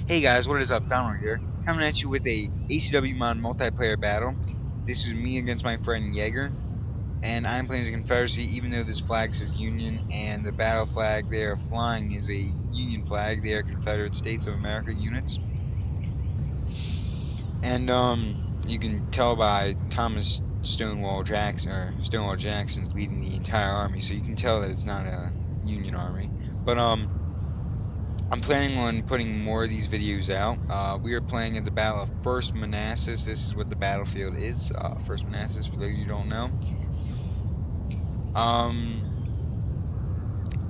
Hey guys, what is up? Donald here, coming at you with a ACW mod multiplayer battle. This is me against my friend Jaeger, and I'm playing as a Confederacy even though this flag says Union, and the battle flag they are flying is a Union flag. They are Confederate States of America units. And you can tell by Thomas Stonewall Jackson, or Stonewall Jackson's leading the entire army, so you can tell that it's not a Union army. But I'm planning on putting more of these videos out. We are playing at the Battle of First Manassas. This is what the battlefield is. First Manassas, for those of you who don't know. Um,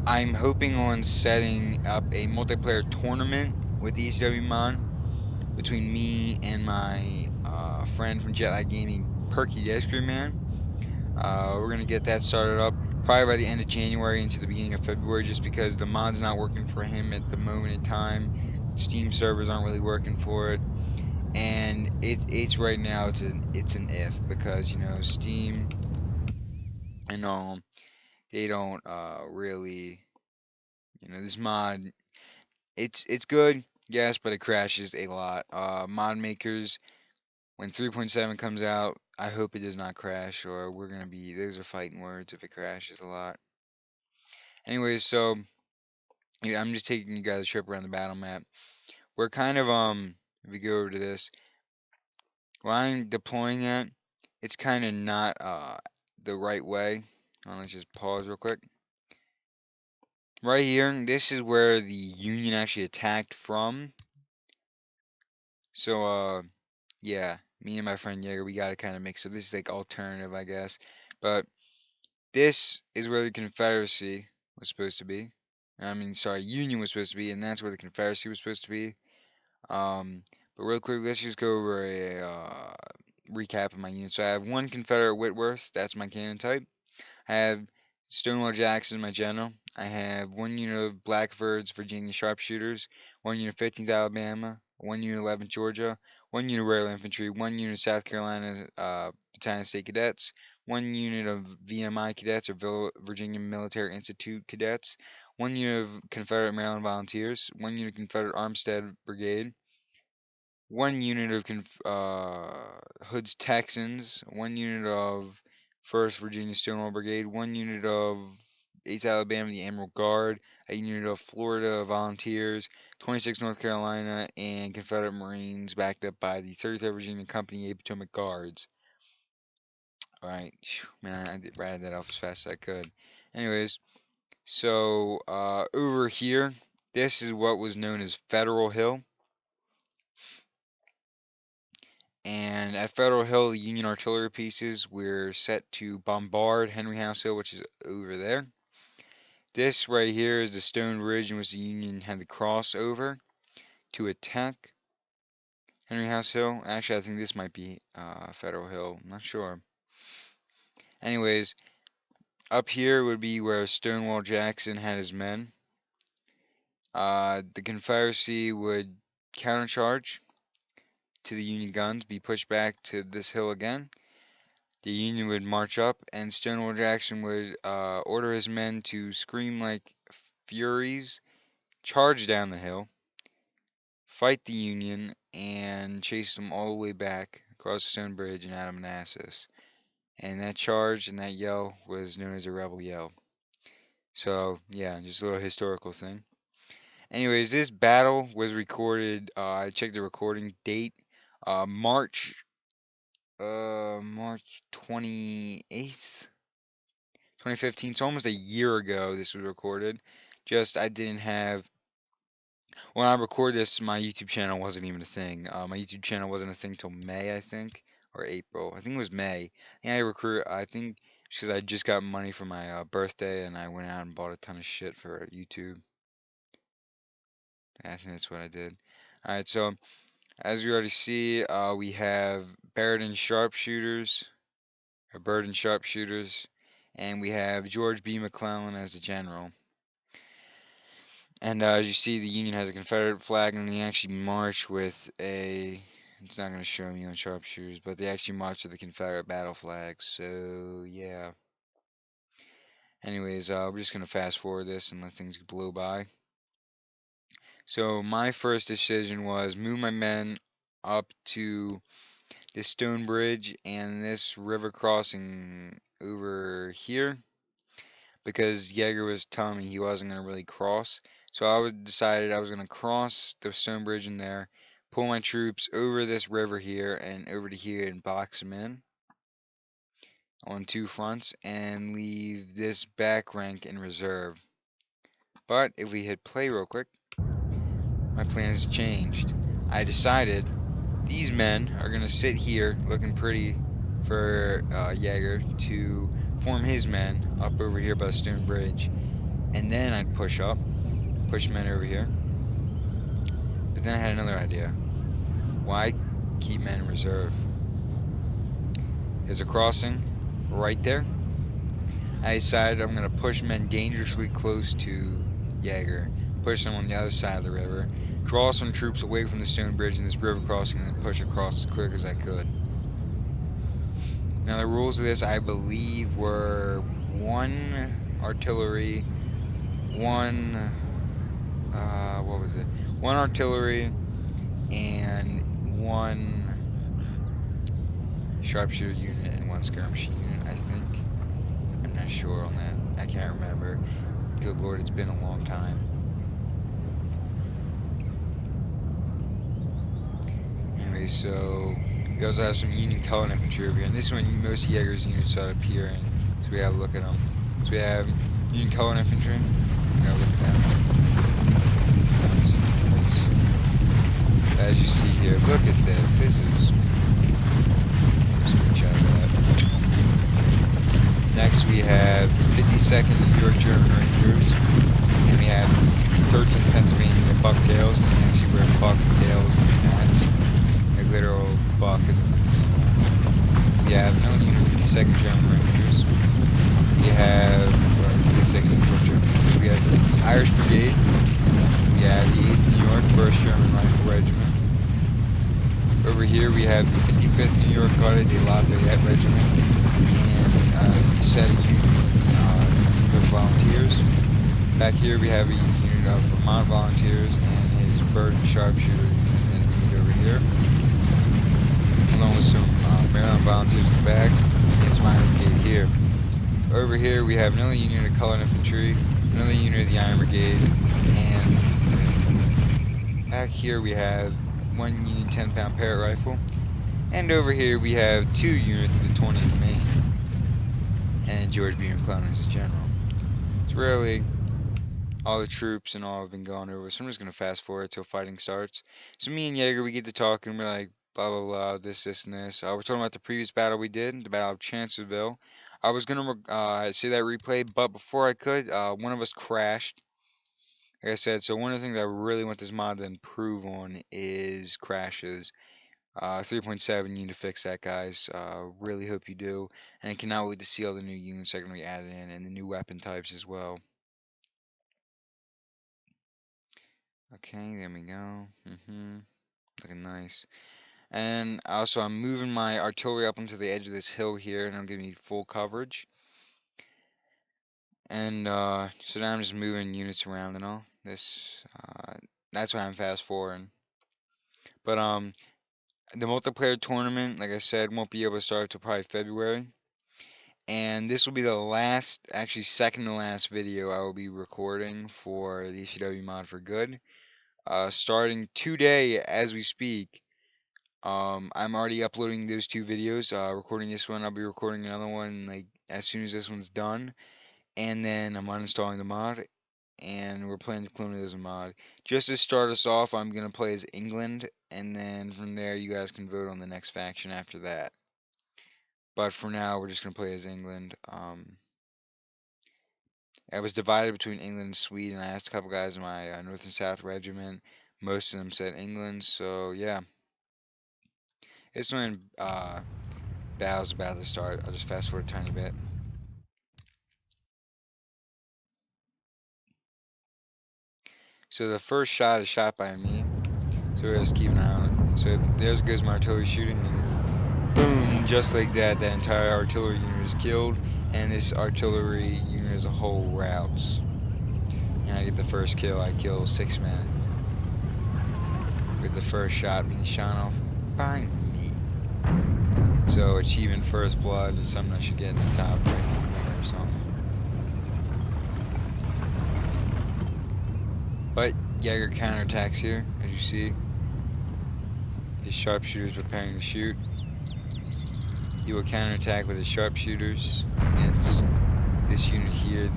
I'm hoping on setting up a multiplayer tournament with the ECW mod between me and my friend from Jetlag Gaming, Perky the Ice Cream Man. We're gonna get that started up probably by the end of January into the beginning of February, just because the mod's not working for him at the moment in time. Steam servers aren't really working for it. And it's right now it's an if, because Steam and all, they don't really, this mod, it's good, yes, but it crashes a lot. Mod makers, when 3.7 comes out, I hope it does not crash, or we're gonna be, those are fighting words if it crashes a lot. Anyways, so yeah, I'm just taking you guys a trip around the battle map. We're kind of if we go over to this, where I'm deploying at, it's kind of not the right way. Let's just pause real quick. Right here, this is where the Union actually attacked from. So yeah, me and my friend Jaeger, we gotta kind of mix up. This is like alternative, I guess. But this is where the Confederacy was supposed to be. I mean, sorry, Union was supposed to be, and that's where the Confederacy was supposed to be. Um, but real quick, let's just go over a recap of my unit. So I have one Confederate Whitworth, that's my cannon type. I have Stonewall Jackson, my general. I have one unit of Blackford's Virginia sharpshooters, one unit of 15th Alabama, one unit of 11th Georgia, one unit of Royal Infantry, one unit of South Carolina Battalion State Cadets, one unit of VMI cadets, or Virginia Military Institute cadets, one unit of Confederate Maryland Volunteers, one unit of Confederate Armstead Brigade, one unit of Hood's Texans, one unit of 1st Virginia Stonewall Brigade, one unit of 8th Alabama, the Emerald Guard, a unit of Florida Volunteers, 26th North Carolina, and Confederate Marines backed up by the 33rd Virginia Company, 8 Potomac Guards. Alright, man, I ratted that off as fast as I could. Anyways, so over here, this is what was known as Federal Hill. And at Federal Hill, the Union artillery pieces were set to bombard Henry House Hill, which is over there. This right here is the stone ridge in which the Union had to cross over to attack Henry House Hill. Actually, I think this might be Federal Hill. I'm not sure. Anyways, up here would be where Stonewall Jackson had his men. The Confederacy would countercharge to the Union guns, be pushed back to this hill again. The Union would march up, and Stonewall Jackson would order his men to scream like furies, charge down the hill, fight the Union, and chase them all the way back across the stone bridge and out of Manassas. And that charge and that yell was known as a rebel yell. So, yeah, just a little historical thing. Anyways, this battle was recorded, I checked the recording date, March 28th, 2015. So almost a year ago this was recorded. Just I didn't have, when I recorded this, my YouTube channel wasn't even a thing. My YouTube channel wasn't a thing till May, I think, or April. I think it was May. And I think because I just got money for my birthday, and I went out and bought a ton of shit for YouTube. I think that's what I did. Alright, so as we already see, we have Barrett sharpshooters, or Bird and sharpshooters, and we have George B. McClellan as the general. And as you see, the Union has a Confederate flag, and they actually march with a. It's not going to show me on sharpshooters, but they actually march with the Confederate battle flag. So yeah. Anyways, we're just going to fast forward this and let things blow by. So my first decision was move my men up to this stone bridge and this river crossing over here because Jaeger was telling me he wasn't going to really cross. So I decided I was going to cross the stone bridge in there, pull my troops over this river here and over to here and box them in on two fronts and leave this back rank in reserve. But if we hit play real quick, my plans changed. I decided these men are going to sit here looking pretty for Jaeger to form his men up over here by the stone bridge. And then I'd push men over here. But then I had another idea. Why keep men in reserve? There's a crossing right there. I decided I'm going to push men dangerously close to Jaeger. Push them on the other side of the river. Draw some troops away from the stone bridge and this river crossing and then push across as quick as I could. Now the rules of this, I believe, were one artillery, what was it? One artillery and one sharpshooter unit and one skirmish unit, I think. I'm not sure on that. I can't remember. Good lord, it's been a long time. Anyway, so we also have some Union colored infantry over here, and this is when most Jaeger's units start appearing. So we have a look at them. So we have Union colored infantry. We have a look at them. Nice, nice. As you see here, look at this. This is screenshot of that. Next we have 52nd New York German Rangers, and we have 13th Pennsylvania Bucktails, and they actually wear bucktails hats. A literal buck is a we have no unit 52nd German Rangers. We have 52nd New York German Rangers. We have the Irish Brigade. We have the 8th New York 1st German Rifle Regiment. Over here we have the 55th New York Garde de Lafayette Regiment and the 2nd Union of Volunteers. Back here we have a unit of Vermont Volunteers and his bird and sharpshooter unit over here, along with some Maryland Volunteers in the back and some Iron Brigade here. Over here we have another unit of colored infantry, another unit of the Iron Brigade, and back here we have one Union 10-pound Parrott rifle, and over here we have two units of the 20th Maine, and George B. McClellan as general. It's really all the troops and all have been gone over, so I'm just going to fast forward till fighting starts. So me and Jaeger, we get to talking, we're like, blah, blah, blah, this, and this. We're talking about the previous battle we did, the Battle of Chancellorsville. I was going to say that replay, but before I could, one of us crashed. Like I said, so one of the things I really want this mod to improve on is crashes. 3.7, you need to fix that, guys. Really hope you do. And I cannot wait to see all the new units that are going to be added in, and the new weapon types as well. Okay, there we go. Looking nice. And also, I'm moving my artillery up onto the edge of this hill here, and it'll give me full coverage. And so now I'm just moving units around and all. That's why I'm fast forwarding. But the multiplayer tournament, like I said, won't be able to start until probably February. And this will be the last, actually second to last video I will be recording for the ACW mod for good. Starting today as we speak. I'm already uploading those two videos. Recording this one, I'll be recording another one like as soon as this one's done. And then I'm uninstalling the mod, and we're planning to clone it as a mod. Just to start us off, I'm going to play as England, and then from there you guys can vote on the next faction after that. But for now, we're just going to play as England. I was divided between England and Sweden. I asked a couple guys in my North and South regiment. Most of them said England, so yeah. This one, battle's about to start. I'll just fast forward a tiny bit. So the first shot is shot by me. So we're just keeping an eye on it. So there goes my artillery shooting, and boom, just like that, that entire artillery unit is killed, and this artillery unit as a whole routes. And I get the first kill. I kill 6 men. with the first shot being shot off by me. So achievement first blood is something I should get in the top right corner or something. But Jaeger counterattacks here, as you see. His sharpshooters preparing to shoot. He will counterattack with his sharpshooters against this unit here,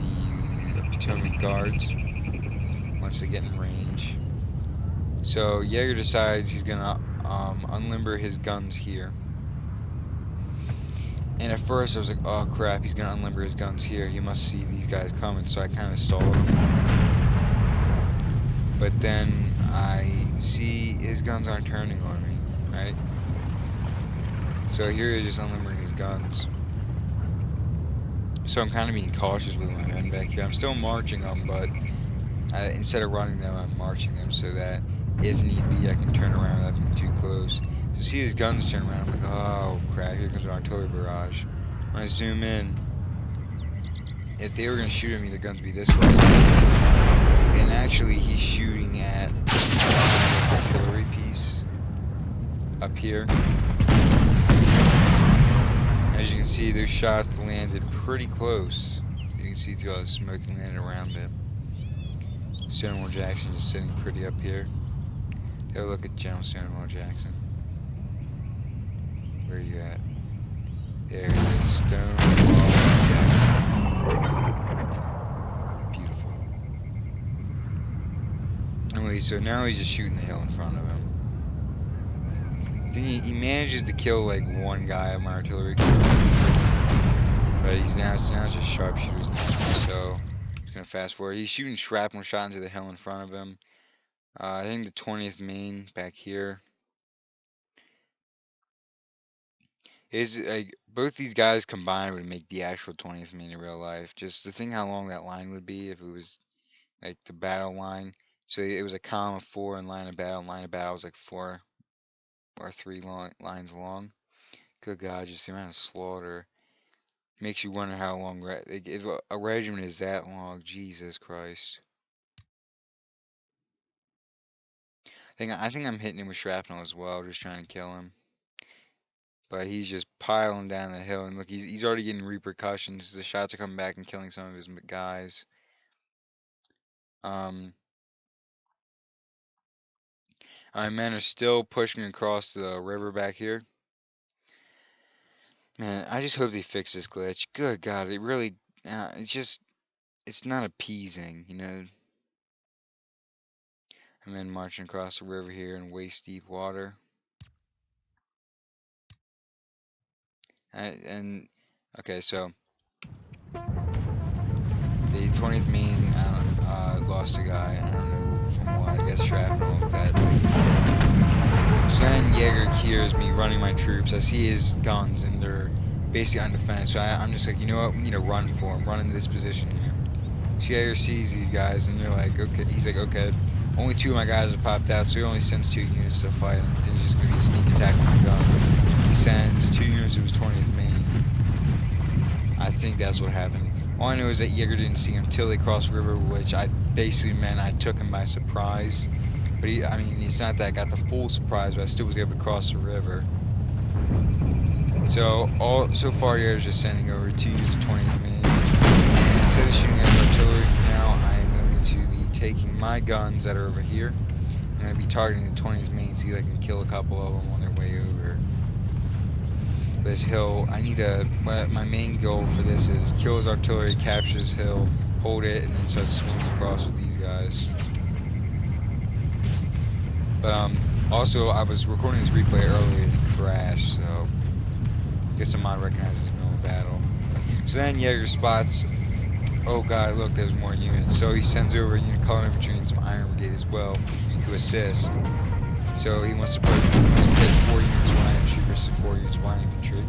the Potomac Guards, once they get in range. So Jaeger decides he's gonna unlimber his guns here. And at first I was like, oh crap, he's gonna unlimber his guns here. He must see these guys coming, so I kind of stalled him. But then I see his guns aren't turning on me, right? So here he's just unlimbering his guns. So I'm kind of being cautious with my men back here. I'm still marching them, but instead of running them, I'm marching them so that if need be, I can turn around without being too close. So see his guns turn around, I'm like, oh crap, here comes an artillery barrage. When I zoom in, if they were going to shoot at me, the guns would be this way. And actually, he's shooting at an artillery piece up here. As you can see, their shots landed pretty close. You can see through all the smoke and landed around it. Stonewall Jackson just sitting pretty up here. Take a look at General Stonewall Jackson. Where are you at? There it is, Stonewall Jackson. Beautiful. Anyway, so now he's just shooting the hill in front of him. I think he manages to kill like one guy of my artillery. But it's now just sharpshooters now. So just gonna fast forward. He's shooting shrapnel shot into the hill in front of him. I think the 20th Maine back here is like both these guys combined would make the actual 20th Maine in real life. Just to think how long that line would be if it was like the battle line. So it was a column of 4 in line of battle. Line of battle was like 4 or 3 lines long. Good God, just the amount of slaughter makes you wonder how long. If a regiment is that long, Jesus Christ. I think I'm hitting him with shrapnel as well, just trying to kill him. But he's just piling down the hill, and look, he's already getting repercussions. The shots are coming back and killing some of his guys. Our men are still pushing across the river back here. Man, I just hope they fix this glitch. Good God, it really, it's not appeasing, you know. I'm then marching across the river here in waist-deep water. Okay, so the 20th Maine lost a guy. I don't know from what. I guess shrapnel. So then Jaeger hears me running my troops. I see his guns, and they're basically undefended. So I'm just like, you know what? We need to run for him. Run into this position here. So Jaeger sees these guys, and they're like, okay. He's like, okay. Only 2 of my guys have popped out, so he only sends 2 units to fight, and it's just gonna be a sneak attack with the guns. He sends 2 units of his 20th Maine. I think that's what happened. All I know is that Jaeger didn't see him till they crossed the river, which I basically meant I took him by surprise. But it's not that I got the full surprise, but I still was able to cross the river. So far, Jaeger's just sending over 2 units of 20th Maine. Instead of shooting at artillery now, I am going to be taking my guns that are over here. I'm going to be targeting the 20th Maine, see if I can kill a couple of them on their way over this hill. My main goal for this is kill his artillery, capture this hill, hold it, and then start swinging across with these guys. But also I was recording this replay earlier and it crashed, so I guess the mod recognizes no battle. So then Jaeger spots, oh god, look, there's more units. So he sends over a unit color infantry and some iron brigade as well to assist. So he wants to pit 4 units of line infantry versus 4 units of line infantry.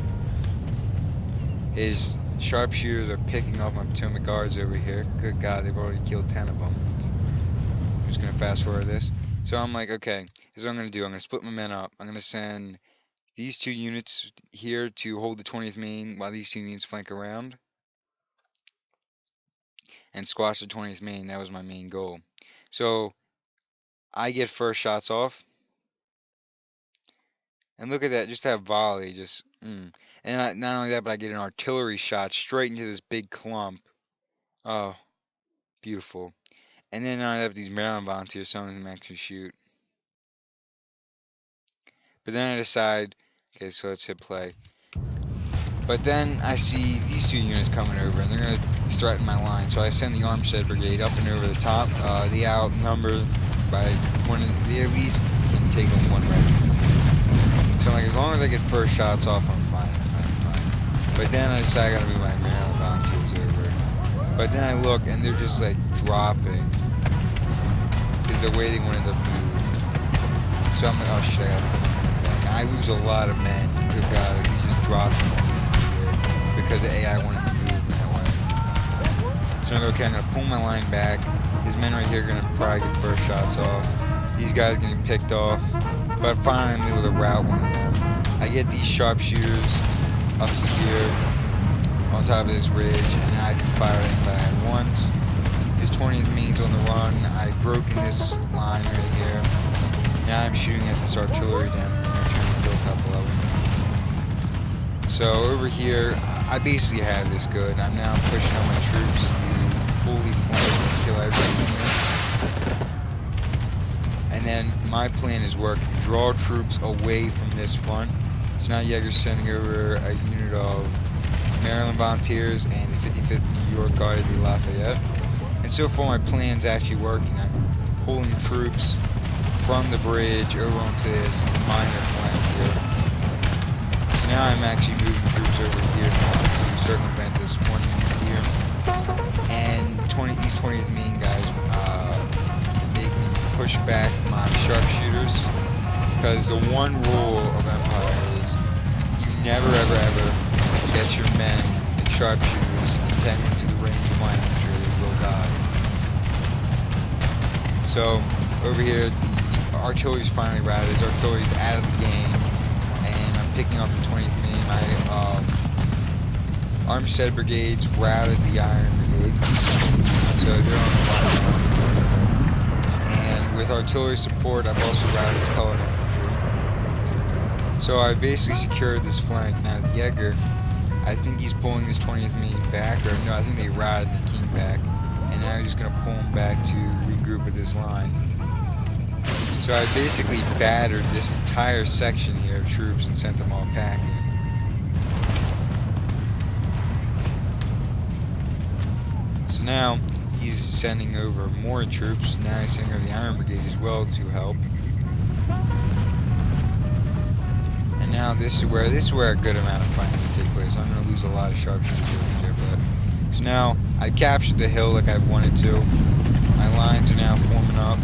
His sharpshooters are picking off my Potomac Guards over here. Good God, they've already killed 10 of them. I'm just going to fast forward this. So I'm like, okay, here's what I'm going to do. I'm going to split my men up. I'm going to send these 2 units here to hold the 20th Maine while these 2 units flank around. And squash the 20th Maine. That was my main goal. So I get first shots off. And look at that, just that volley, just, And not only that, but I get an artillery shot straight into this big clump. Oh, beautiful. And then I have these Maryland volunteers, some of them actually shoot. But then I decide, okay, so let's hit play. But then I see these two units coming over, and they're going to threaten my line. So I send the Armstead Brigade up and over the top. They outnumber by one. They at least can take on one regiment. So I'm like, as long as I get first shots off, I'm fine. But then I decide I got to move my Maryland volunteers over. But then I look, and they're just like dropping. Because the way they wanted to move. So I'm like, oh shit, I got to put them back. And I lose a lot of men. Good God, he's just dropping. Because the AI wanted to move that way. So I'm like, okay, I'm going to pull my line back. His men right here are going to probably get first shots off. These guys getting picked off. But finally I'm able to rout one of them. I get these sharpshooters up to here on top of this ridge, and I can fire anybody at once. His 20th Marines on the run. I've broken this line right here. Now I'm shooting at this artillery down here, trying to kill a couple of them. So over here, I basically have this good. I'm now pushing on my troops to fully flank and kill everything. And then my plan is working. Draw troops away from this front. So now Jaeger's sending over a unit of Maryland volunteers and the 55th New York Guard de Lafayette. And so far my plan's actually working. I'm pulling troops from the bridge over onto this minor flank here. Now I'm actually moving troops over here to circumvent this one here. And these 20th Maine guys make me push back my sharpshooters. Because the one rule of Empire is you never ever get your men and sharpshooters intending to the range of my infantry, they will die. So over here, the artillery's finally routed. His artillery's out of the game. Picking up the 20th Maine, my Armstead Brigades routed the Iron Brigade, so they're on the line. And with artillery support, I've also routed his colored infantry. So I basically secured this flank. Now Jaeger, I think he's pulling this 20th Maine back, or no, I think they routed the King back, and now he's just going to pull him back to regroup with this line. So I basically battered this entire section here of troops and sent them all packing. So now he's sending over more troops. Now he's sending over the Iron Brigade as well to help. And now this is where a good amount of fighting will take place. I'm going to lose a lot of sharpshooters over here, but so now I captured the hill like I wanted to. My lines are now forming up.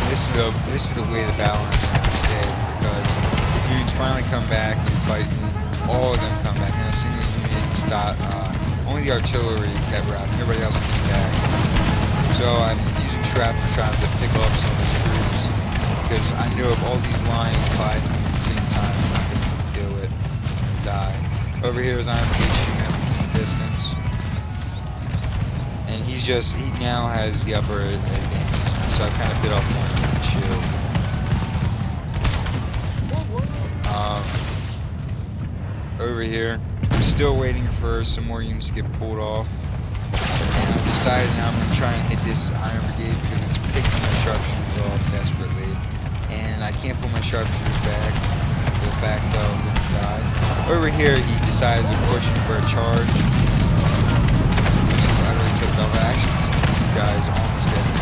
This is the way the battle is going to stay, because the dudes finally come back to fight me. All of them come back. Now a single unit stopped. Only the artillery got routed. Everybody else came back. So I'm using shrapnel trying to pick off some of these troops, because I know if all these lines fight at the same time, I'm not going to do it. Die. Over here is Iron Brigade shooting at me from a distance, and he now has the upper advantage. So I kind of bit off one of the shield. Over here, I'm still waiting for some more units to get pulled off. And I've decided now I'm going to try and hit this Iron Brigade because it's picking my sharpshooters off desperately. And I can't pull my sharpshooters back. Go back though, I'm going to die. Over here, he decides to push for a charge. This is utterly picked off. Actually, these guys are almost getting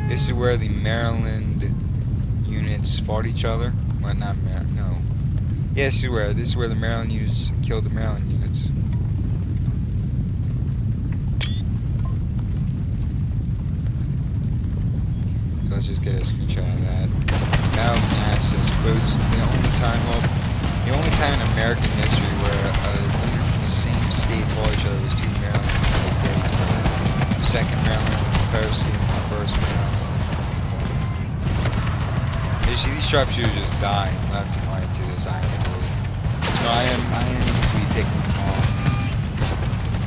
This is where the Maryland units fought each other. Well, not Maryland, no. Yeah, this is where the Maryland units killed the Maryland units. So let's just get a screenshot of that. Now Manassas boasts the only time in American history where the same state fought each other was two Maryland units. Second Maryland Confederacy and the first Maryland. You see these sharpshooters just dying left and right to this Iron Brigade. So I am easily picking them off.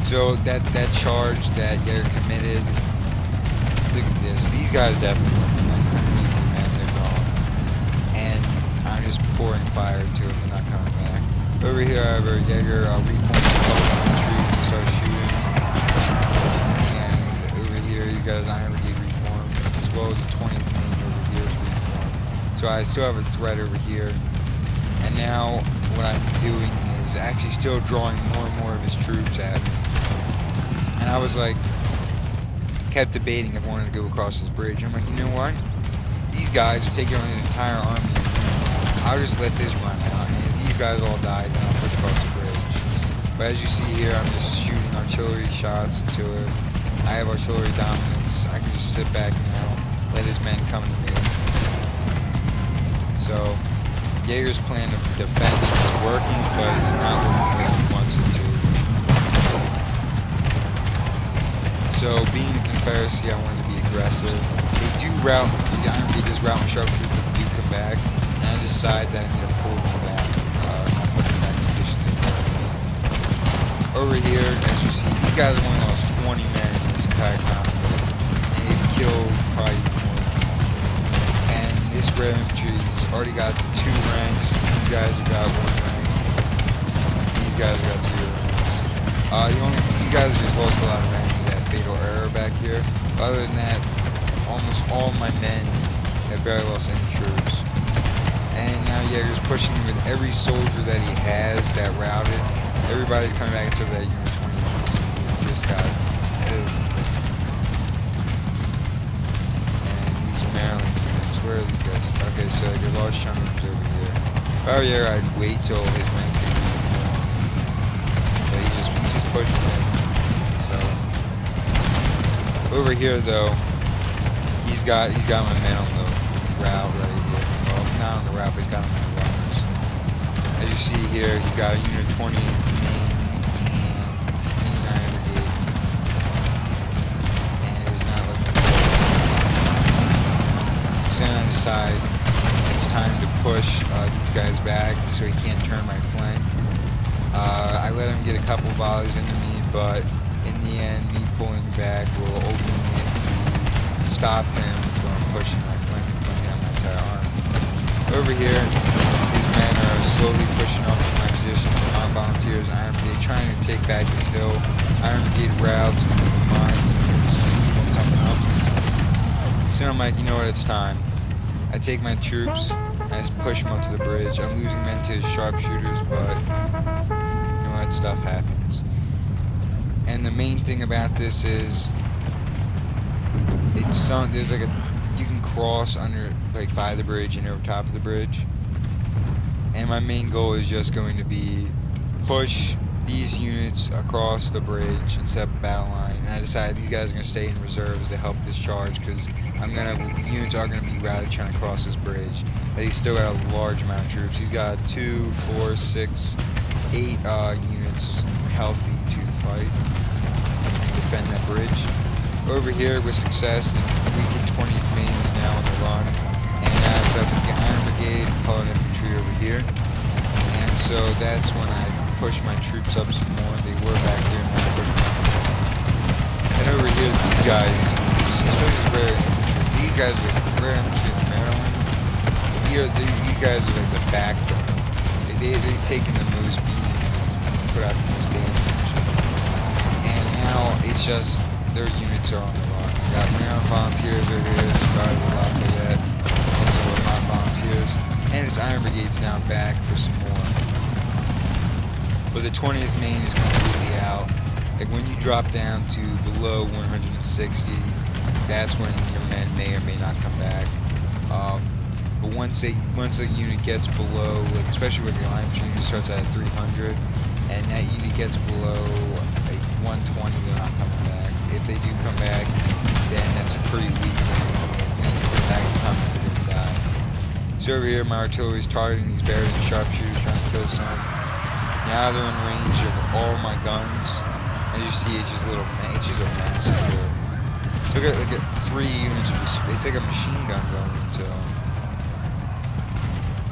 So So that charge that Jaeger committed, look at this. These guys definitely looking like 18 men, they're gone. And I'm just pouring fire to them, they're not coming back. Over here, however, Jaeger reformed a couple of troops to start shooting. And over here, he's got his Iron Brigade reformed, as well as the 20th Maine over here is reformed. So I still have a threat over here. And now, what I'm doing is actually still drawing more and more of his troops at me. And I was like, kept debating if I wanted to go across this bridge. I'm like, you know what? These guys are taking on his entire army. I'll just let this run out. And if these guys all die, then I'll push across the bridge. But as you see here, I'm just shooting artillery shots into it. I have artillery dominance. I can just sit back now, let his men come to me. So, Jaeger's plan of defense is working, but it's not working like he wants it to. So, being the Confederacy, I wanted to be aggressive. They do route, the Iron Brigade does route and sharpshooters that do come back, and I decide that I need to pull them back, not put them back to position they were. Over here, as you see, these guys have only lost 20 men in this entire conflict, and they've killed probably more. And this rare infantry's already got 2 ranks, these guys have got 1 rank, these guys have got 0 ranks. These guys have just lost a lot of ranks. Fatal error back here. Other than that, almost all my men have barely lost any troops. And now Jaeger's pushing with every soldier that he has that routed. Everybody's coming back except for that unit 20 just got and these Maryland units, where are these guys? Okay, so like a large chunk of them over here. If I were Jaeger, I'd wait till his men came in. But he's just pushing it. Over here, though, he's got my men on the route right here. Well, not on the route, but he's got them on the runners. As you see here, he's got a unit 20 Maine and 89 Brigade, and it's not looking good. So then I decide it's time to push these guys back so he can't turn my flank. I let him get a couple volleys into me, but in the end, me pulling back will ultimately stop him from pushing my flank and putting down my entire army. Over here, these men are slowly pushing up from my position. Armed volunteers, Iron Brigade, trying to take back this hill. Iron Brigade routes into the mine units, just keep on coming up. So I'm like, you know what, it's time. I take my troops, and I just push them up to the bridge. I'm losing men to his sharpshooters, but you know what, stuff happens. And the main thing about this is, there's like you can cross under, like by the bridge and over top of the bridge. And my main goal is just going to be push these units across the bridge and set up a battle line. And I decided these guys are going to stay in reserves to help this charge because units are going to be routed trying to cross this bridge. And he's still got a large amount of troops. He's got 2, 4, 6, 8 units healthy to fight and defend that bridge. Over here with success, the weakened 20th Maine is now on the run, and now it's up the Iron Brigade and Colored Infantry over here. And so that's when I push my troops up some more. They were back there, and I pushed them. And over here, these guys, especially the rare infantry, these guys are rare infantry in Maryland. These guys are like the backbone. They've taken the most beatings and put out the most damage. And now it's just their units are on the run. We got Maryland volunteers over here, started a lot of that, and some of my volunteers. And this Iron Brigade's now back for some more. But the 20th Maine is completely out. Like when you drop down to below 160, that's when your men may or may not come back. But once a unit gets below, like especially with your line infantry unit starts at 300, and that unit gets below like 120, they're not coming back. If they do come back, then that's a pretty weak unit. And you put back in combat, they're gonna die. So over here, my artillery is targeting these bears and sharpshooters, trying to kill some. Now they're in range of all my guns. As you see, it's just a massacre. So look at 3 units of just, it's like a machine gun going into them.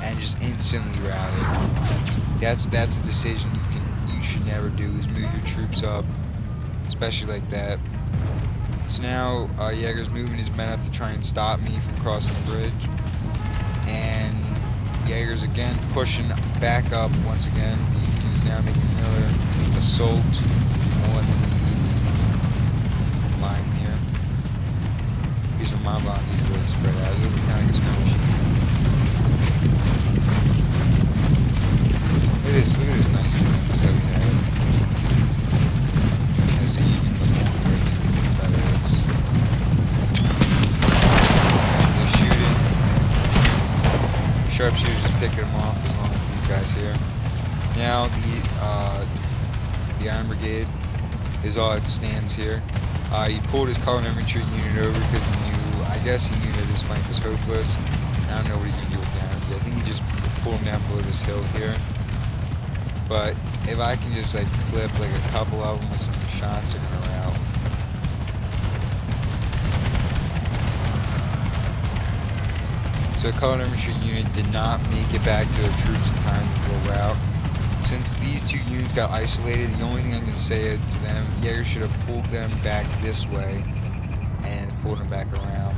And just instantly routed. That's a decision you should never do, is move your troops up especially like that. So now Jaeger's moving his men up to try and stop me from crossing the bridge, and Jaeger's again pushing back up once again. He's now making another assault on the line here. These are my bonds, he's really spread out. It'll be kind of like a skirmish. Look at this nice wings that we have. That's the Union looking way too Confederates. They're shooting. Sharpshooters just picking them off along with these guys here. Now the Iron Brigade is all it stands here. He pulled his colored infantry unit over because he knew, I guess he knew that his flank was hopeless. I don't know what he's going to do with the Iron Brigade. I think he just pulled him down below this hill here. But if I can just like clip like a couple of them with some shots, they're going to rout. So the colored infantry unit did not make it back to their troops in time to go rout. Since these two units got isolated, the only thing I can say to them, Jaeger should have pulled them back this way and pulled them back around.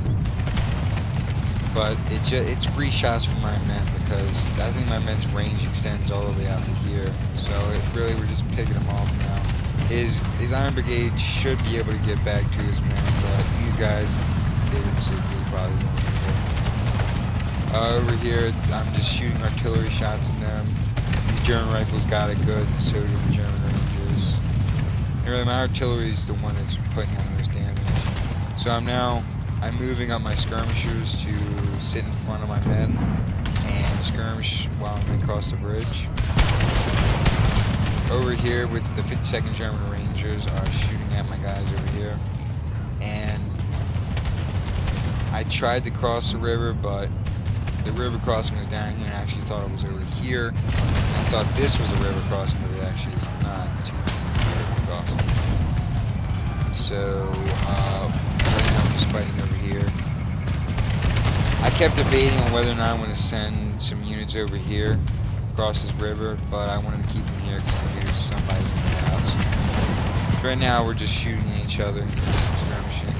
But it's free shots from my men because I think my men's range extends all the way out to here. So really we're just picking them off now. His Iron Brigade should be able to get back to his men, but these guys, they probably won't be able. Over here, I'm just shooting artillery shots at them. These German rifles got it good, so do the German Rangers. And really, my artillery is the one that's putting on the most damage. So I'm moving up my skirmishers to sit in front of my men and skirmish while I'm across the bridge. Over here, with the 52nd German Rangers are shooting at my guys over here. And I tried to cross the river, but the river crossing was down here, and I actually thought it was over here. And I thought this was a river crossing, but it actually is not. It's a river crossing. So, right now I'm just fighting over here. I kept debating on whether or not I want to send some units over here, across this river, but I wanted to keep them here because I knew somebody's in the house. So right now we're just shooting at each other, skirmishing.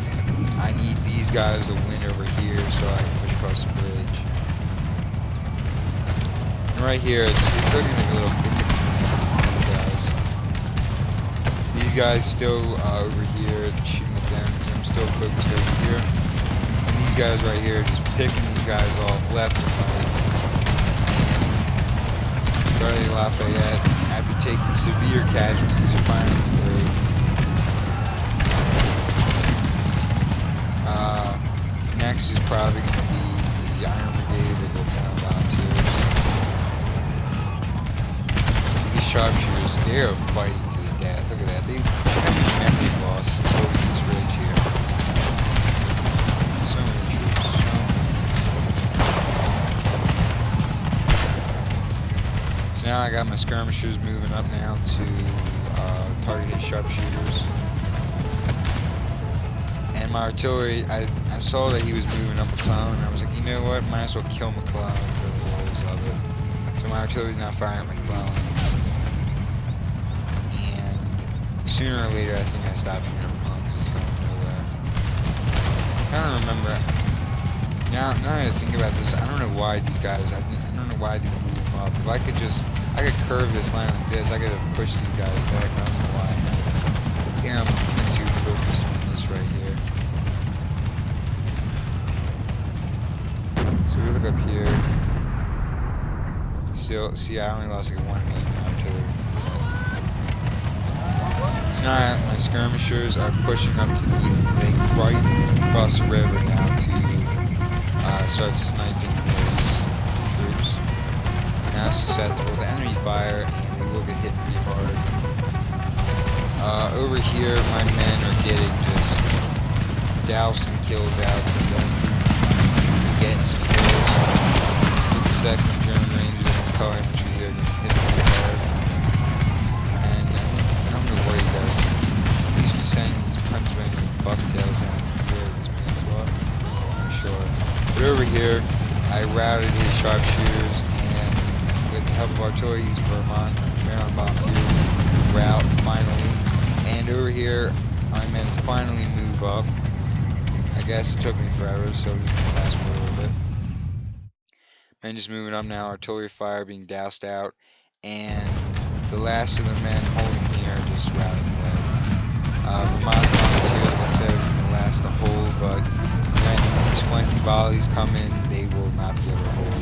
I need these guys to win over here so I can push across the bridge. Right here, it's looking like a little. These guys still over here shooting at them. I'm still focused over here. And these guys right here just picking these guys off left and right. Charlie Lafayette, after taking severe casualties, are finally through. Next is probably going to be the Iron Brigade that will kind of volunteers. Sharpshooters, they are fighting to the death. Look at that. How many men they've lost over this ridge here. So many troops. So now I got my skirmishers moving up now to target his sharpshooters. And my artillery, I saw that he was moving up McClellan, and I was like, you know what, might as well kill McClellan for the walls of it. So my artillery's now firing at McClellan. Sooner or later, I think I stopped shooting McClellan because it's going nowhere. I don't remember. Now that I think about this, I don't know why these guys, I don't know why they move them up. If I could curve this line like this, I could have pushed these guys back. I don't know why. I think I'm too focused on this right here. So we look up here. Still, see, I only lost like one man in artillery. So now my skirmishers are pushing up to the lake right across the river now to start sniping his troops. Now it's susceptible to enemy fire, and they will get hit pretty hard. Over here, my men are getting just dousing kills out to them, getting some kills. The second German Rangers and his color infantry here are getting hit pretty hard. And I don't know what he does. He's just saying he's Pennsylvania bucktails down here at this peninsula. I'm sure. But over here, I routed his sharpshooters, and with the help of artillery, these Maryland volunteers rout finally. And over here, my men finally move up. I guess it took me forever, so I'm just gonna fast forward a little bit. Men just moving up now, artillery fire being doused out, and the last of the men holding here just routing away. Vermont volunteers, like I said, are the last to hold, but when these flanking volleys come in, they will not be able to hold.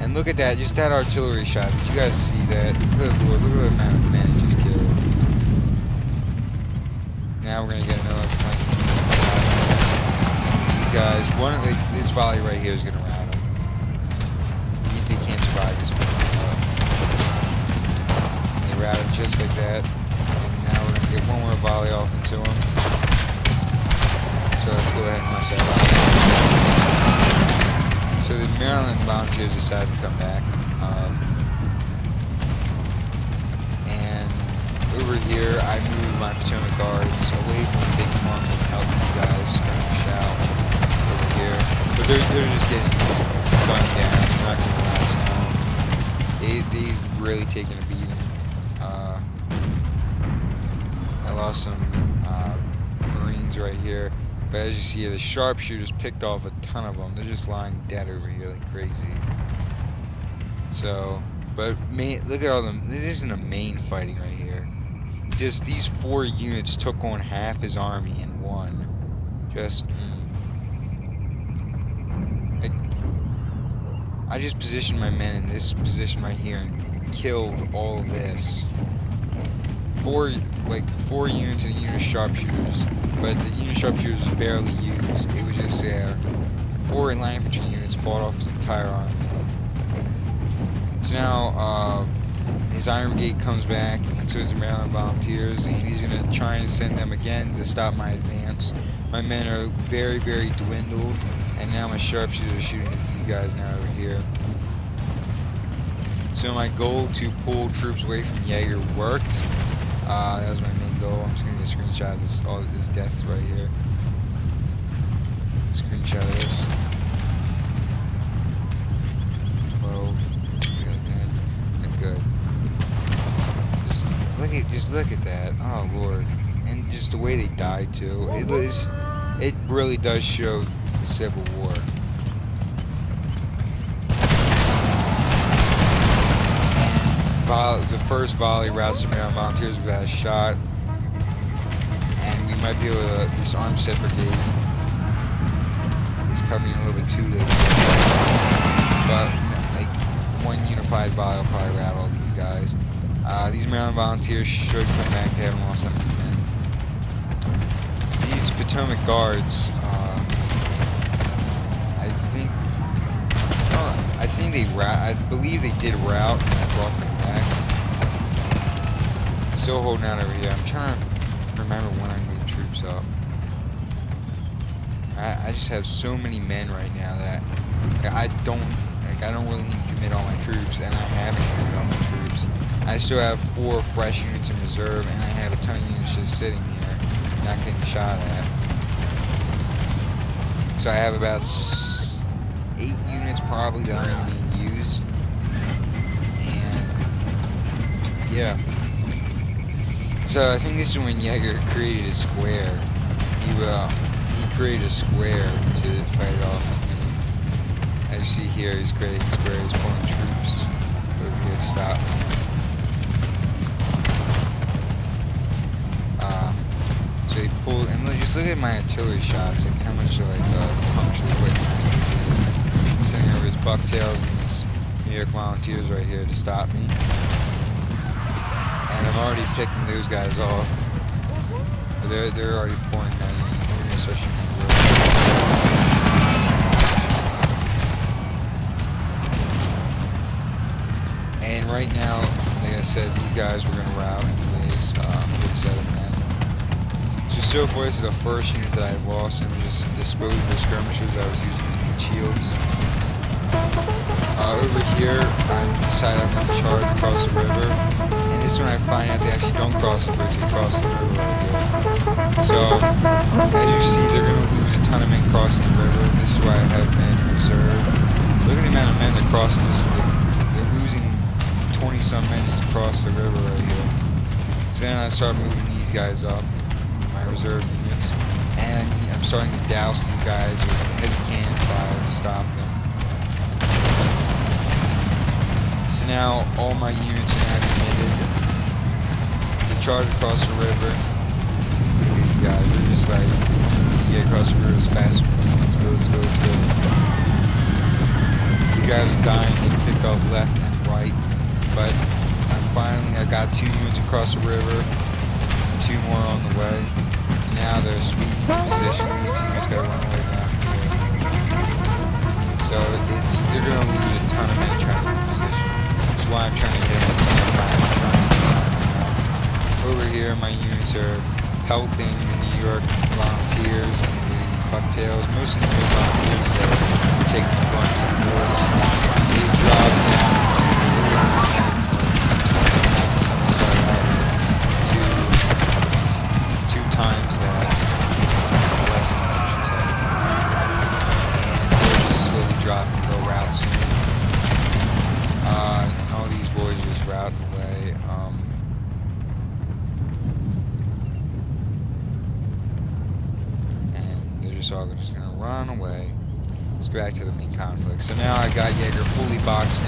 And look at that, just that artillery shot. Did you guys see that? Good lord, look at the amount of men it just killed. Now we're gonna get another flanking volley. These guys, this volley right here is gonna rout them. They can't survive this one. They rout them just like that. And now we're gonna get one more volley off into them. So let's go ahead and launch that volley. So the Maryland volunteers decided to come back. And over here, I moved my Potomac guards away from the big pump and help these guys skirmish out over here. But they're just getting gunned down. They're not going to last long. They've really taken a beating. I lost some Marines right here. But as you see here, the sharpshooters picked off a ton of them. They're just lying dead over here like crazy. So, but look at all them. This isn't a main fighting right here. Just these 4 units took on half his army and won. Just, I just positioned my men in this position right here and killed all of this. 4 units and a unit of sharpshooters, but the unit of sharpshooters was barely used. It was just there. 4 line infantry units fought off his entire army. So now his Iron Brigade comes back, and so is the Maryland Volunteers, and he's gonna try and send them again to stop my advance. My men are very, very dwindled, and now my sharpshooters are shooting at these guys now over here. So my goal to pull troops away from Jaeger worked. That was my main goal. I'm just gonna get a screenshot of this, all of this deaths right here. Screenshot of this. 12. Good. Just look at that. Oh lord. And just the way they died too. It really does show the Civil War. The first volley routs the Maryland Volunteers without a shot, and we might be able to. This Armstead Brigade is coming a little bit too late, but like one unified volley will probably rattle these guys. These Maryland Volunteers should come back. They haven't lost any men. These Potomac Guards, I believe they did rout, and I brought them back. Still holding out over here. I'm trying to remember when I moved troops up. I just have so many men right now that I don't really need to commit all my troops, and I haven't committed all my troops. I still have 4 fresh units in reserve, and I have a ton of units just sitting here, not getting shot at. So I have about 8 units probably that aren't even being used. And yeah. So I think this is when Jaeger created a square. He created a square to fight it off. And as you see here, he's creating a square. He's pulling troops over here to stop me. So he pulled, and just look at my artillery shots, like how much punctually quick. Sending over his bucktails and his New York Volunteers right here to stop me. And I'm already picking those guys off. But they're already pouring that in. We're gonna start shooting the road. And right now, like I said, these guys were gonna rout anyways. 37 men. So far, this is the first unit that I've lost, and we just disposed of the skirmishers I was using as meat shields. Over here, I decided I'm going to charge across the river, and this is when I find out they actually don't cross the bridge, they cross the river right here. So, as you see, they're going to lose a ton of men crossing the river. This is why I have men in reserve. Look at the amount of men that are crossing this. They're losing 20-some men just to cross the river right here. So then I start moving these guys up. my reserve units, and I'm starting to douse these guys with heavy cannon fire to stop them. So now all my units are now committed. They charge across the river. Look at these guys, they're just like, get across the river as fast as we can. Let's go, let's go, let's go. You guys are dying to pick up left and right, but I got 2 units across the river, 2 more on the way. And now they're sweeping position. These 2 units gotta run away down here. So they're gonna lose a ton of men trying to reposition. That's why I'm trying to get them. Over here, my units are pelting the New York volunteers and the bucktails. Most of the New York volunteers are taking the brunt of the force. They drop down. Times that, less than I should say, and they're just slowly dropping low route soon. And all these boys just routing away. And they're just all just gonna run away. Let's go back to the main conflict. So now I got Jaeger fully boxed in.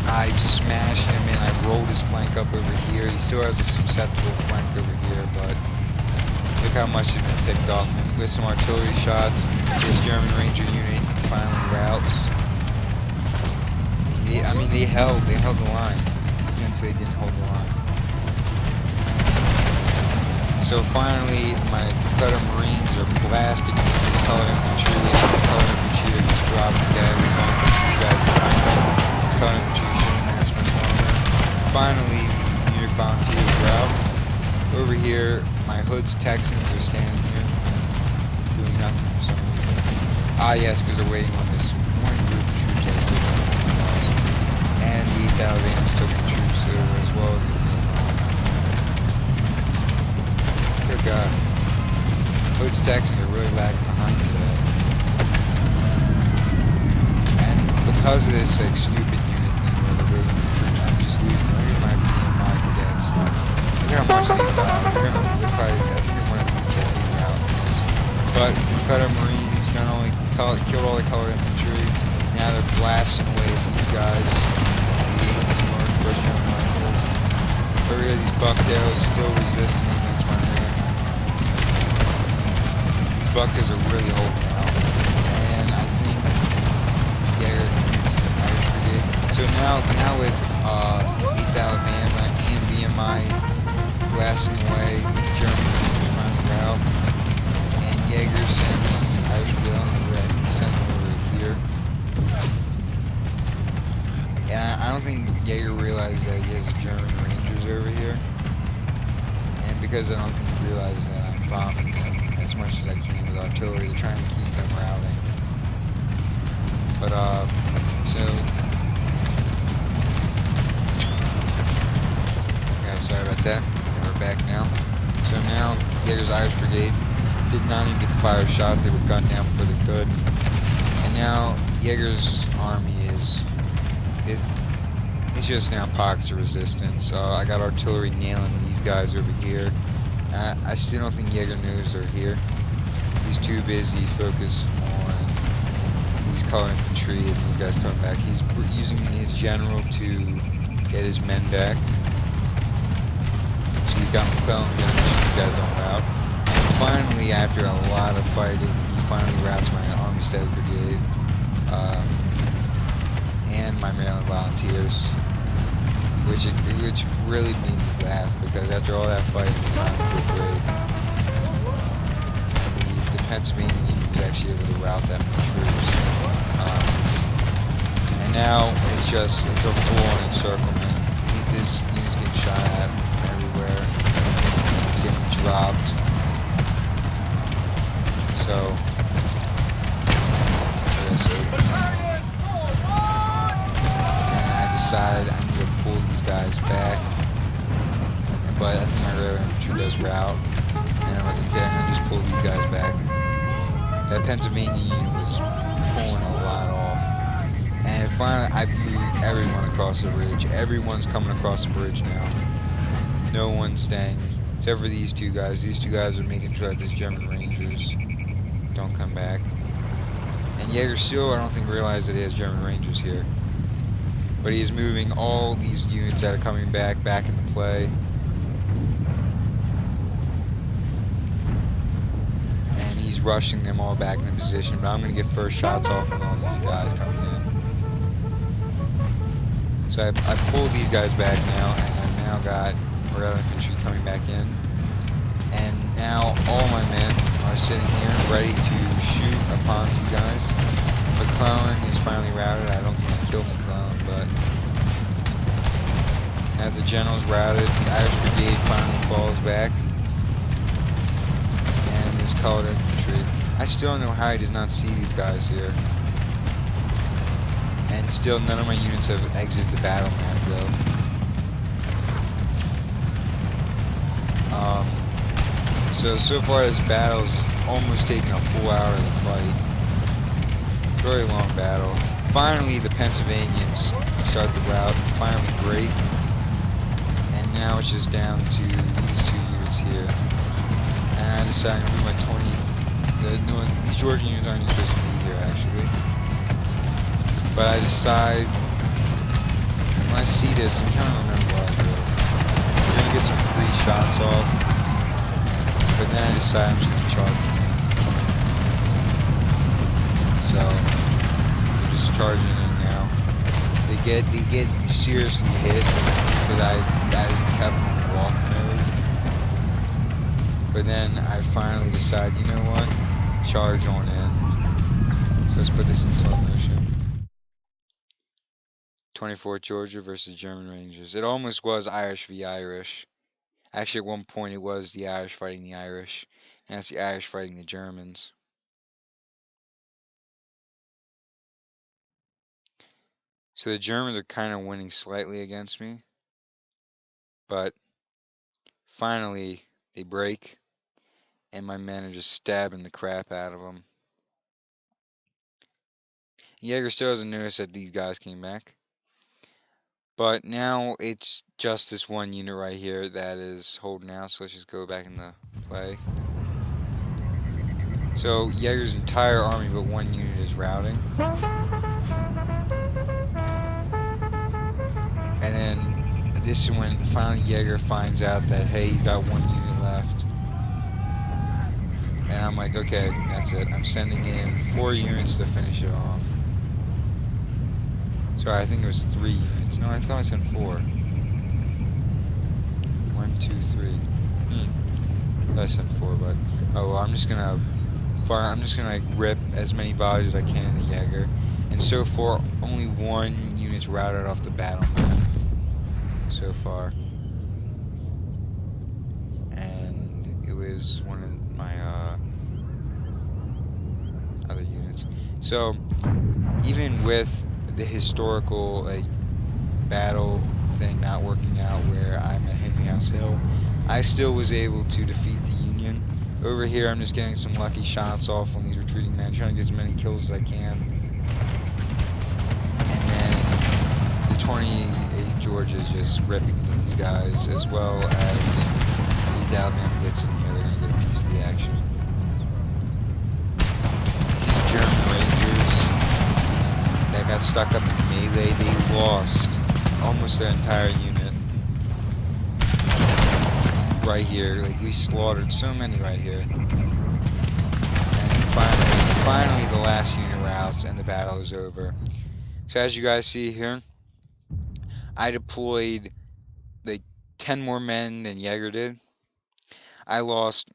I smashed him and I rolled his flank up over here. He still has a susceptible flank over here, but look how much has been picked off him. With some artillery shots, this German Ranger unit finally routes. They held the line. Against they didn't hold the line. So finally, my Confederate Marines are blasting this colored infantry. This colored infantry are just dropping dead. These you guys behind me. Colored infantry. Finally, the New York volunteers are out. Over here, my Hood's Texans are standing here, doing nothing for some reason. Yes, because they're waiting on this one group of troops that's still coming from us. And the ETW is still coming troops as well as the Good God. Hood's Texans are really lagging behind today. And because of this like stupid unit thing where they're waiting for troops, I'm just losing. My cadets. Look how much they got. They're probably, I think they're one of the ones that do out in this. But Confederate Marines not only killed all the colored infantry, now they're blasting away at these guys. Over here, these bucktails still resisting against my men. These bucktails are really holding out. And I think Jaeger convinces an Irish brigade. So now with Alabama and BMI blasting away German Rangers route, and Jaeger sends his Irish brigade on the red. He sent them over here. And I don't think Jaeger realized that he has German Rangers over here. And because I don't think he realized that I'm bombing them as much as I can with artillery, they're trying to keep them routing. But sorry about that. We're back now. So now, Jaeger's Irish Brigade did not even get to fire a shot. They were gunned down before they could. And now, Jaeger's army is just now pockets of resistance. I got artillery nailing these guys over here. I still don't think Jaeger knows they're here. He's too busy focused on these colored infantry and these guys coming back. He's using his general to get his men back. He's got McClellan again, these guys don't rout. And finally, after a lot of fighting, he finally routs my Armistead Brigade and my Maryland Volunteers, which really made me laugh because after all that fighting, the Pennsylvania Union was actually able to rout that many troops. And now it's a full-on encirclement. This unit's getting shot at everywhere. It's getting dropped. So, and I decided I need to pull these guys back. But I think my railroad infantry does route. And I'm like, okay, I'm gonna just pull these guys back. That Pennsylvania unit was pulling a lot off. And finally, I blew everyone across the bridge. Everyone's coming across the bridge now. no one staying, except for these two guys. These two guys are making sure that these German Rangers don't come back. And Jaeger still, I don't think, realized that he has German Rangers here. But he is moving all these units that are coming back into play. And he's rushing them all back into position. But I'm going to get first shots off on all these guys coming in. So I pulled these guys back now, and I've now got Morale infantry coming back in. And now all my men are sitting here ready to shoot upon these guys. McClellan is finally routed. I don't think I killed McClellan, but now the general's routed. The Irish Brigade finally falls back. And this colored infantry. I still don't know how he does not see these guys here. And still none of my units have exited the battle map though. So far this battle's almost taken a full hour of the fight. Very long battle. Finally the Pennsylvanians start the rout, finally break. And now it's just down to these two units here. And I decided I'm going to move my 20. These Georgian units aren't even supposed to be here actually. But I decide, when I see this, I'm trying to remember what I do. I'm going to get some free shots off. But then I decide I'm just going to charge them. So, they're just charging in now. They get seriously hit because I kept them on walk mode. But then I finally decide, you know what? Charge on in. So let's put this in slow motion. 24th Georgia versus German Rangers. It almost was Irish v. Irish. Actually, at one point it was the Irish fighting the Irish. Now it's the Irish fighting the Germans. So the Germans are kind of winning slightly against me. But finally they break. And my men are just stabbing the crap out of them. Jaeger still doesn't notice that these guys came back. But now it's just this one unit right here that is holding out. So let's just go back in the play. So Jaeger's entire army but one unit is routing. And then this is when finally Jaeger finds out that, hey, he's got one unit left. And I'm like, okay, that's it. I'm sending in 4 units to finish it off. Sorry, I think it was 3 units. No, I thought I sent 4. 1, 2, 3. I thought I sent 4, but oh well, I'm just gonna like rip as many bodies as I can in the Jaeger. And so far, only 1 unit's routed off the battle map so far. And it was one of my other units. So even with the historical like battle thing not working out where I'm at Henry House Hill, I still was able to defeat the Union. Over here I'm just getting some lucky shots off on these retreating men, trying to get as many kills as I can. And then the 28th Georgia is just ripping these guys, as well as the Dalman gets in here. They're going to get a piece of the action. These German Rangers that got stuck up in melee, they lost almost their entire unit right here. Like, we slaughtered so many right here. And finally the last unit routs and the battle is over. So as you guys see here, I deployed like 10 more men than Jaeger did. I lost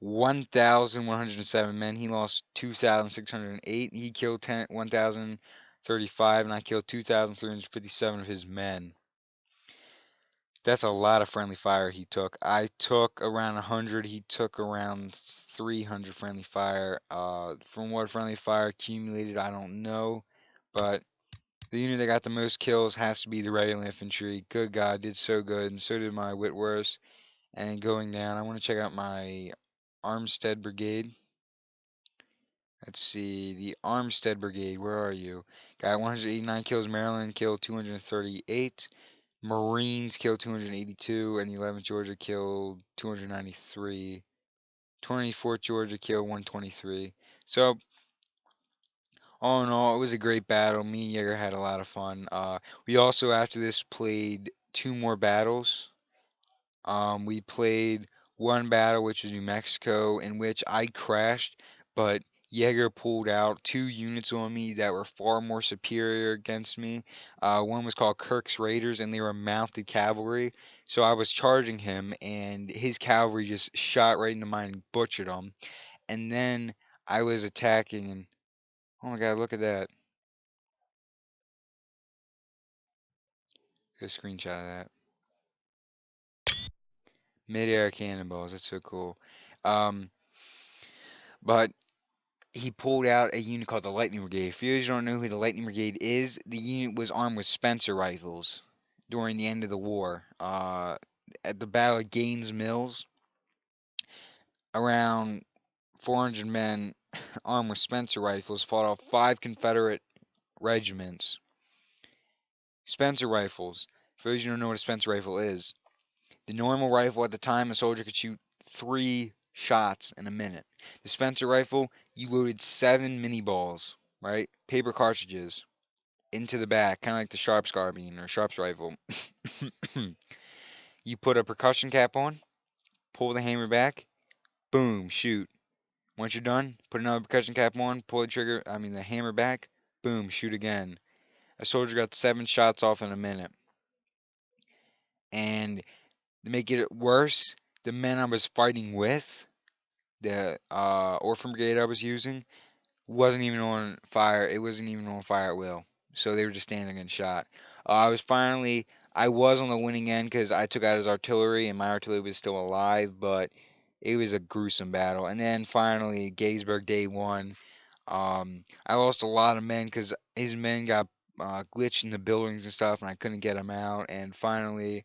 1,107 men. He lost 2,608. He killed 1,035, and I killed 2,357 of his men. That's a lot of friendly fire he took. I took around 100. He took around 300 friendly fire. From what friendly fire accumulated, I don't know. But the unit that got the most kills has to be the regular infantry. Good God, did so good, and so did my Whitworths. And going down, I want to check out my Armstead Brigade. Let's see, the Armstead Brigade, where are you? Got 189 kills, Maryland killed 238. Marines killed 282, and the 11th Georgia killed 293. 24th Georgia killed 123. So, all in all, it was a great battle. Me and Jaeger had a lot of fun. We also, after this, played two more battles. We played one battle, which was New Mexico, in which I crashed, but Jaeger pulled out two units on me that were far more superior against me. One was called Kirk's Raiders, and they were mounted cavalry. So I was charging him, and his cavalry just shot right into mine and butchered him. And then I was attacking, and oh my god, look at that. Get a screenshot of that. Mid-air cannonballs, that's so cool. Um, but he pulled out a unit called the Lightning Brigade. For those who don't know who the Lightning Brigade is, the unit was armed with Spencer rifles during the end of the war. At the Battle of Gaines Mills, around 400 men armed with Spencer rifles fought off 5 Confederate regiments. Spencer rifles. For those who don't know what a Spencer rifle is, the normal rifle at the time, a soldier could shoot 3 shots in a minute. The Spencer rifle, you loaded 7 mini balls, right? Paper cartridges into the back, kind of like the Sharps carbine or Sharps rifle. You put a percussion cap on, pull the hammer back, boom, shoot. Once you're done, put another percussion cap on, pull the hammer back, boom, shoot again. A soldier got 7 shots off in a minute. And to make it worse, the men I was fighting with, the Orphan Brigade I was using, wasn't even on fire. It wasn't even on fire at will. So they were just standing and shot. I was on the winning end because I took out his artillery and my artillery was still alive, but it was a gruesome battle. And then finally, Gettysburg Day 1, I lost a lot of men because his men got glitched in the buildings and stuff, and I couldn't get them out. And finally,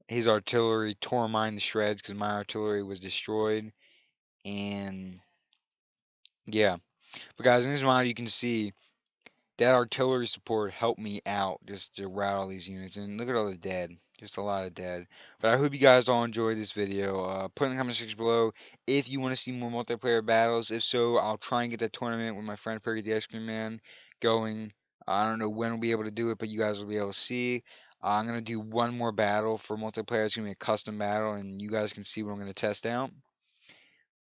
his artillery tore mine to shreds because my artillery was destroyed. And yeah. But guys, in this model you can see that artillery support helped me out just to rout all these units. And look at all the dead. Just a lot of dead. But I hope you guys all enjoyed this video. Put in the comment section below if you want to see more multiplayer battles. If so, I'll try and get that tournament with my friend Perky the Ice Cream Man going. I don't know when we'll be able to do it, but you guys will be able to see. I'm going to do one more battle for multiplayer. It's going to be a custom battle, and you guys can see what I'm going to test out.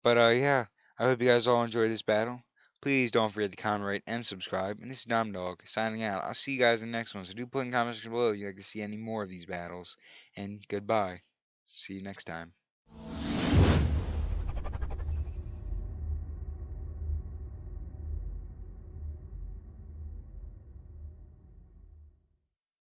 But yeah, I hope you guys all enjoyed this battle. Please don't forget to comment, rate, and subscribe. And this is DomDowg signing out. I'll see you guys in the next one. So do put in the comment section below if you'd like to see any more of these battles. And goodbye. See you next time.